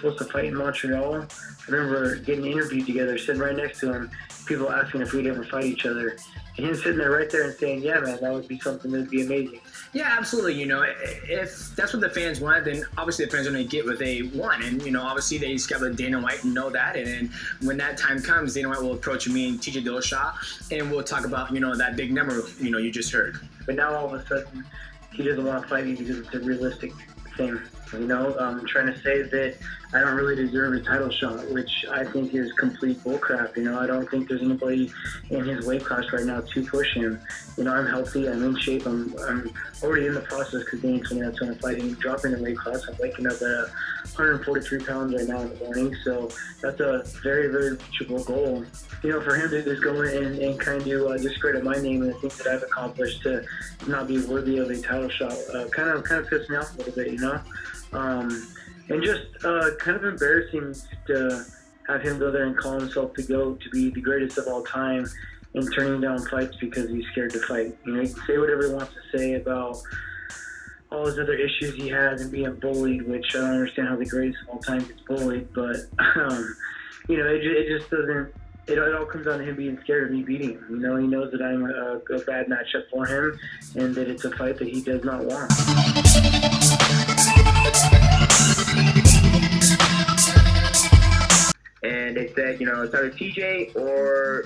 supposed to fight in Montreal, I remember getting interviewed together, sitting right next to him, people asking if we'd ever fight each other. And him sitting there right there and saying, yeah, man, that would be something that would be amazing. Yeah, absolutely. You know, if that's what the fans want, then obviously the fans are going to get what they want. And, you know, obviously they scheduled Dana White and know that. And then when that time comes, Dana White will approach me and TJ Dillashaw, and we'll talk about, you know, that big number, you know, you just heard. But now all of a sudden, he doesn't want to fight me because it's a realistic thing. You know, I'm trying to say that I don't really deserve a title shot, which I think is complete bullcrap. You know, I don't think there's anybody in his weight class right now to push him. You know, I'm healthy, I'm in shape, I'm already in the process because being 29 to fighting, dropping the weight class. I'm waking up at 143 pounds right now in the morning, so that's a very, very reachable goal. You know, for him to just go in and kind of discredit my name and the things that I've accomplished to not be worthy of a title shot, kind of pissed me off a little bit, you know. And just kind of embarrassing to have him go there and call himself to be the greatest of all time and turning down fights because he's scared to fight. You know, he can say whatever he wants to say about all his other issues he has and being bullied, which I don't understand how the greatest of all time gets bullied, but, you know, it just doesn't, it all comes down to him being scared of me beating him. You know, he knows that I'm a bad matchup for him and that it's a fight that he does not want. And they said, you know, it's either TJ or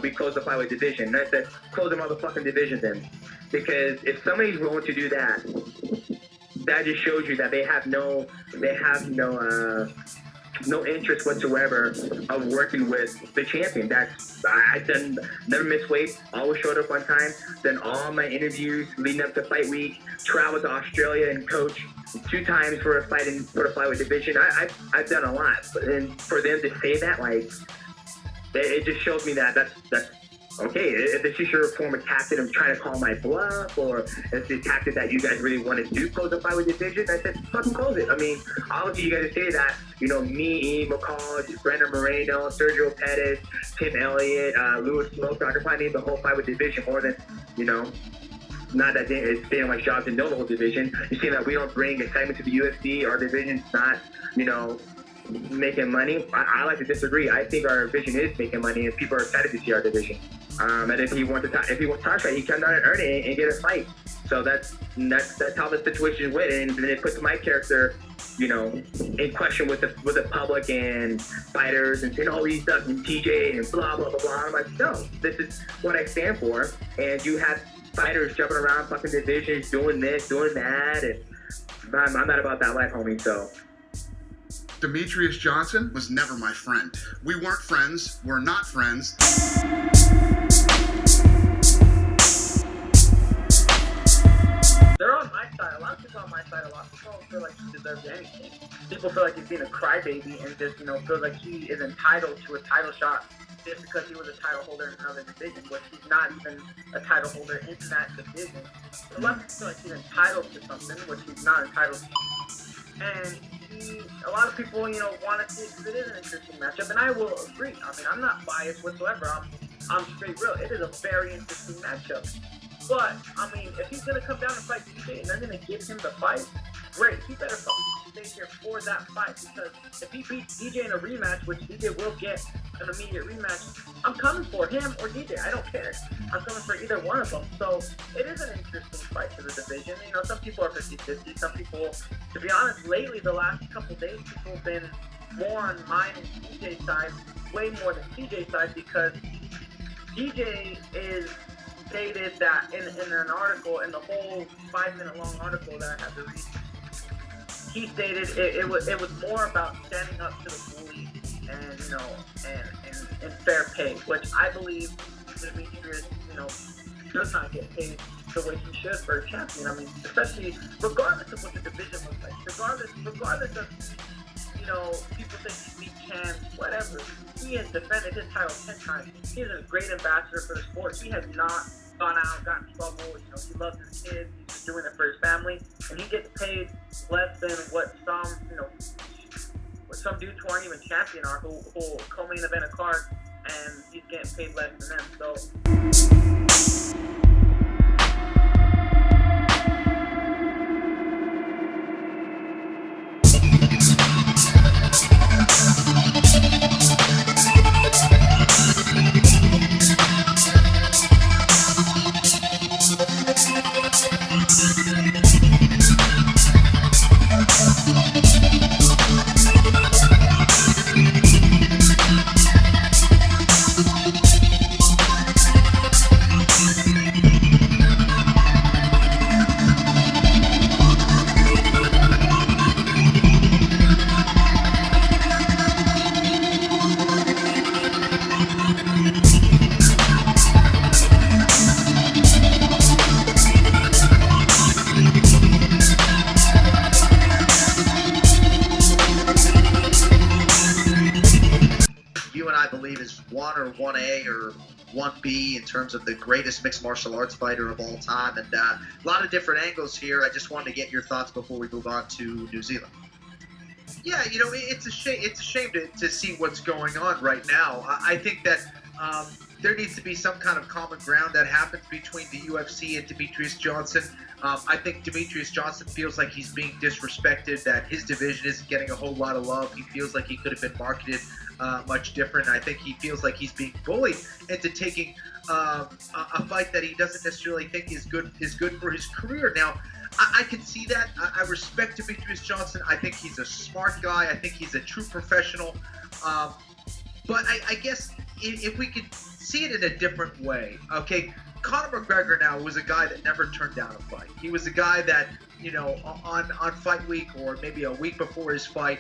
we close the flyweight division. And I said, close the motherfucking division then. Because if somebody's willing to do that, that just shows you that they have no interest whatsoever of working with the champion. I've never missed weight, always showed up on time, done all my interviews leading up to fight week, traveled to Australia and coached 2 times for a fight for the flyweight division. I've done a lot, but then for them to say that, like, it just shows me that that's okay. If it's just your form of tactic of trying to call my bluff, or it's the tactic that you guys really want to do, close the flyweight division, I said, fucking close it. I mean, obviously you guys say that, you know, me, Ian McCall, Brandon Moreno, Sergio Pettis, Tim Elliott, Louis Smoke, I can probably name the whole flyweight division more than, you know, not that it's Dana White's job to know the whole division. You're saying that we don't bring excitement to the UFC, our division's not, you know, making money. I like to disagree. I think our division is making money and people are excited to see our division. And if he wants to touch fight, he come down and earn it and get a fight. So that's how the situation went. And then it puts my character, you know, in question with the public and fighters and saying all these stuff and TJ and blah blah blah blah. I'm like, no, this is what I stand for. And you have fighters jumping around fucking divisions, doing this, doing that, and I'm not about that life, homie. So Demetrious Johnson was never my friend. We weren't friends. We're not friends. They're on my side. A lot of people on my side. A lot of people don't feel like he deserves anything. People feel like he's being a crybaby and just, you know, feel like he is entitled to a title shot just because he was a title holder in another division, which he's not even a title holder in that division. A lot of people feel like he's entitled to something, which he's not entitled to. And a lot of people, you know, want to see it because it is an interesting matchup, and I will agree. I mean, I'm not biased whatsoever. I'm straight real. It is a very interesting matchup. But, I mean, if he's going to come down and fight DJ and they're going to give him the fight, great. He better stay here for that fight, because if he beats DJ in a rematch, which DJ will get an immediate rematch, I'm coming for him or DJ. I don't care. I'm coming for either one of them. So it is an interesting fight for the division. You know, some people are 50-50. Some people, to be honest, lately, the last couple days, people have been more on mine and DJ's side, way more than TJ's side, because DJ is stated that in an article, in the whole 5-minute long article that I had to read, he stated it was more about standing up to the bully and, you know, and fair pay, which I believe Demetrious, you know, does not get paid the way he should for a champion. I mean, especially regardless of what the division looks like, regardless of, you know, people think he beat champs, whatever. He has defended his title 10 times. He is a great ambassador for the sport. He has not gone out, gotten in trouble. You know, he loves his kids. He's just doing it for his family, and he gets paid less than what some, you know, some dudes who aren't even champion are, who co-main event a card, and he's getting paid less than them. So. 1 or 1A or 1B in terms of the greatest mixed martial arts fighter of all time. And a lot of different angles here. I just wanted to get your thoughts before we move on to New Zealand. Yeah, it's a shame. It's a shame to see what's going on right now. I think that there needs to be some kind of common ground that happens between the UFC and Demetrious Johnson. I think Demetrious Johnson feels like he's being disrespected, that his division isn't getting a whole lot of love. He feels like he could have been marketed much different. I think he feels like he's being bullied into taking a fight that he doesn't necessarily think is good for his career. Now, I can see that. I respect Demetrious Johnson. I think he's a smart guy. I think he's a true professional. But I guess if we could see it in a different way, okay, Conor McGregor now was a guy that never turned down a fight. He was a guy that, on fight week or maybe a week before his fight,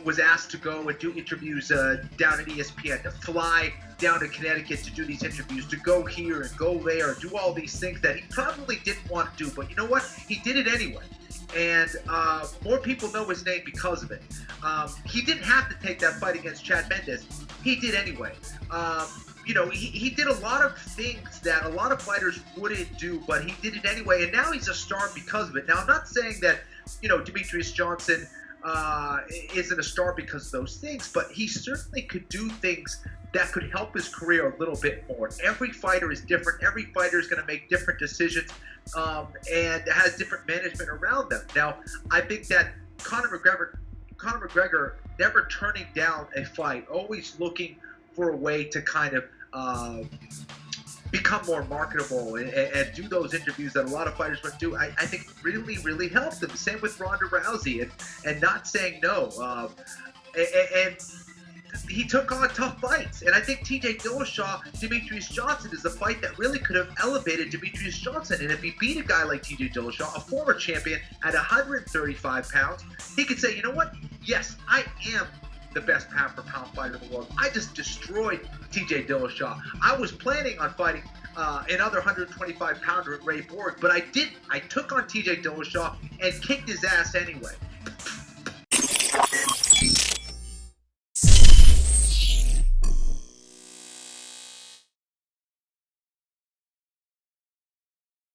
was asked to go and do interviews down at ESPN, to fly down to Connecticut to do these interviews, to go here and go there, do all these things that he probably didn't want to do. But you know what? He did it anyway. And more people know his name because of it. He didn't have to take that fight against Chad Mendes. He did anyway. He did a lot of things that a lot of fighters wouldn't do, but he did it anyway. And now he's a star because of it. Now, I'm not saying that, Demetrious Johnson isn't a star because of those things, but he certainly could do things that could help his career a little bit more. Every fighter is different. Every fighter is going to make different decisions and has different management around them. Now, I think that Conor McGregor never turning down a fight, always looking for a way to kind of become more marketable and do those interviews that a lot of fighters would do, I think really, really helped them. Same with Ronda Rousey and not saying no. And he took on tough fights. And I think TJ Dillashaw, Demetrious Johnson is a fight that really could have elevated Demetrious Johnson. And if he beat a guy like TJ Dillashaw, a former champion at 135 pounds, he could say, you know what? Yes, I am the best pound-for-pound fighter in the world. I just destroyed TJ Dillashaw. I was planning on fighting another 125-pounder at Ray Borg, but I didn't. I took on TJ Dillashaw and kicked his ass anyway.